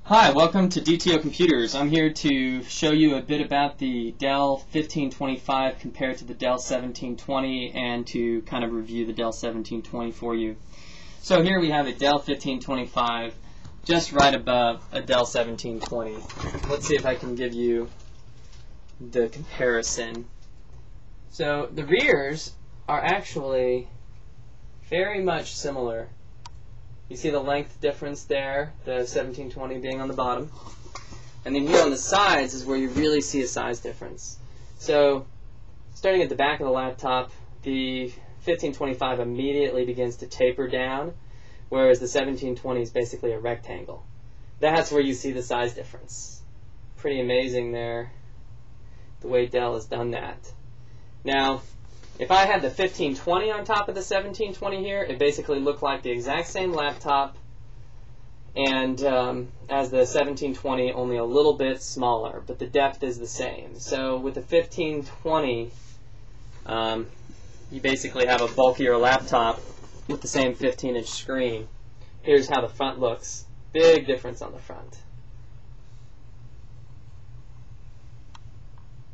Hi, welcome to DTO Computers. I'm here to show you a bit about the Dell 1525 compared to the Dell 1720 and to kind of review the Dell 1720 for you. So here we have a Dell 1525 just right above a Dell 1720. Let's see if I can give you the comparison. So the rears are actually very much similar. You see the length difference there, the 1720 being on the bottom. And then here on the sides is where you really see a size difference. So starting at the back of the laptop, the 1525 immediately begins to taper down, whereas the 1720 is basically a rectangle. That's where you see the size difference. Pretty amazing there, the way Dell has done that. Now, if I had the 1520 on top of the 1720 here, it basically looked like the exact same laptop and as the 1720, only a little bit smaller, but the depth is the same. So with the 1520, you basically have a bulkier laptop with the same 15-inch screen. Here's how the front looks. Big difference on the front.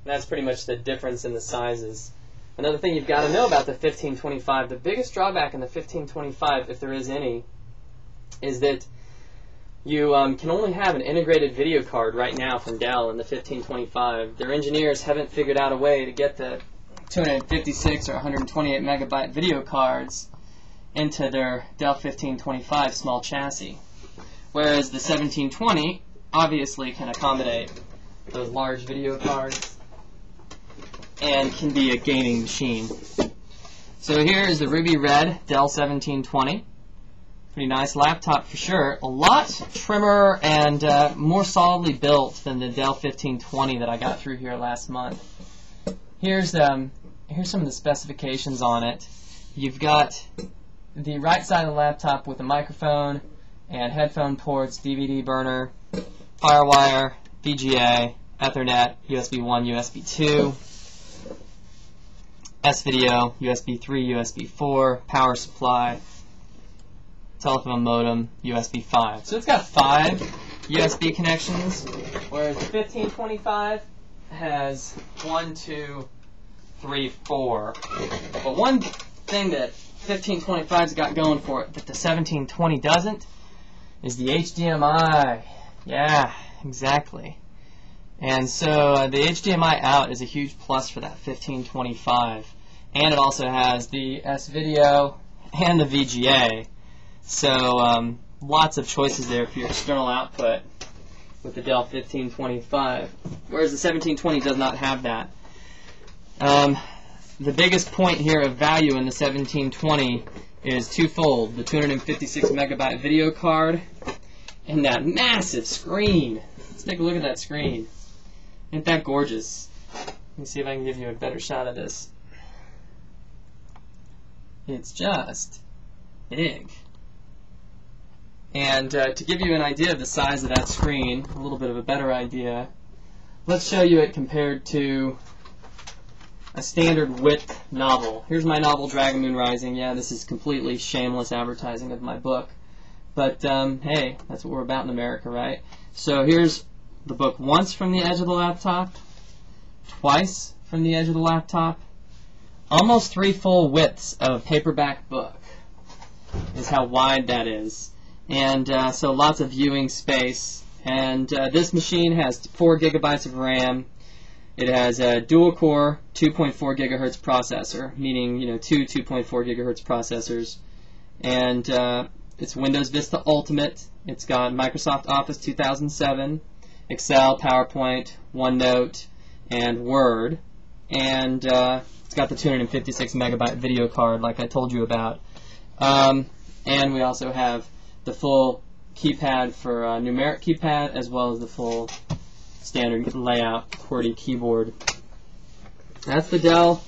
That's pretty much the difference in the sizes. Another thing you've got to know about the 1525, the biggest drawback in the 1525, if there is any, is that you can only have an integrated video card right now from Dell in the 1525. Their engineers haven't figured out a way to get the 256 or 128 megabyte video cards into their Dell 1525 small chassis. Whereas the 1720 obviously can accommodate those large video cards and can be a gaming machine. So here is the ruby red Dell 1720. Pretty nice laptop for sure. A lot trimmer and more solidly built than the Dell 1520 that I got through here last month. Here's some of the specifications on it. You've got the right side of the laptop with a microphone and headphone ports, DVD burner, FireWire, VGA, Ethernet, USB 1, USB 2, S-Video, USB 3, USB 4, power supply, telephone modem, USB 5. So it's got 5 USB connections, whereas the 1525 has 1, 2, 3, 4. But one thing that 1525's got going for it that the 1720 doesn't is the HDMI. Yeah, exactly. And so the HDMI out is a huge plus for that 1525. And it also has the S-Video and the VGA. So lots of choices there for your external output with the Dell 1525. Whereas the 1720 does not have that. The biggest point here of value in the 1720 is twofold. The 256 megabyte video card and that massive screen. Let's take a look at that screen. Isn't that gorgeous? Let me see if I can give you a better shot of this. It's just big. And to give you an idea of the size of that screen, a little bit of a better idea, let's show you it compared to a standard width novel. Here's my novel, Dragon Moon Rising. Yeah, this is completely shameless advertising of my book. But hey, that's what we're about in America, right? So here's the book once from the edge of the laptop, twice from the edge of the laptop, almost 3 full widths of paperback book is how wide that is. And so lots of viewing space. And this machine has 4 gigabytes of RAM. It has a dual-core 2.4 gigahertz processor, meaning 2 2.4 gigahertz processors. And it's Windows Vista Ultimate. It's got Microsoft Office 2007, Excel, PowerPoint, OneNote, and Word. And it's got the 256 megabyte video card like I told you about. And we also have the full keypad for numeric keypad, as well as the full standard layout QWERTY keyboard. That's the Dell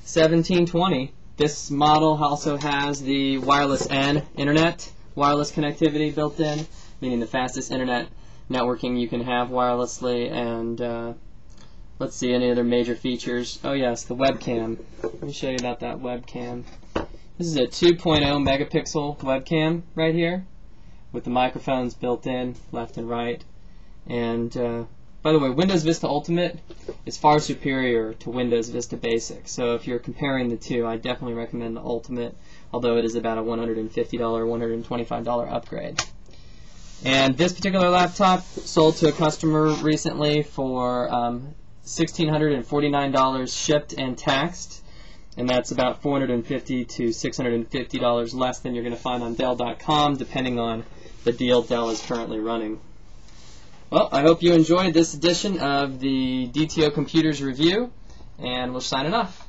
1720. This model also has the wireless N internet, wireless connectivity built in, meaning the fastest internet networking you can have wirelessly. And let's see any other major features. Oh yes, the webcam. Let me show you about that webcam. This is a 2.0 megapixel webcam right here with the microphones built in left and right. And by the way, Windows Vista Ultimate is far superior to Windows Vista Basic. So if you're comparing the two, I definitely recommend the Ultimate, although it is about a $150, $125 upgrade. And this particular laptop sold to a customer recently for $1,649 shipped and taxed, and that's about $450 to $650 less than you're going to find on Dell.com, depending on the deal Dell is currently running. Well, I hope you enjoyed this edition of the DTO Computers Review, and we're signing off.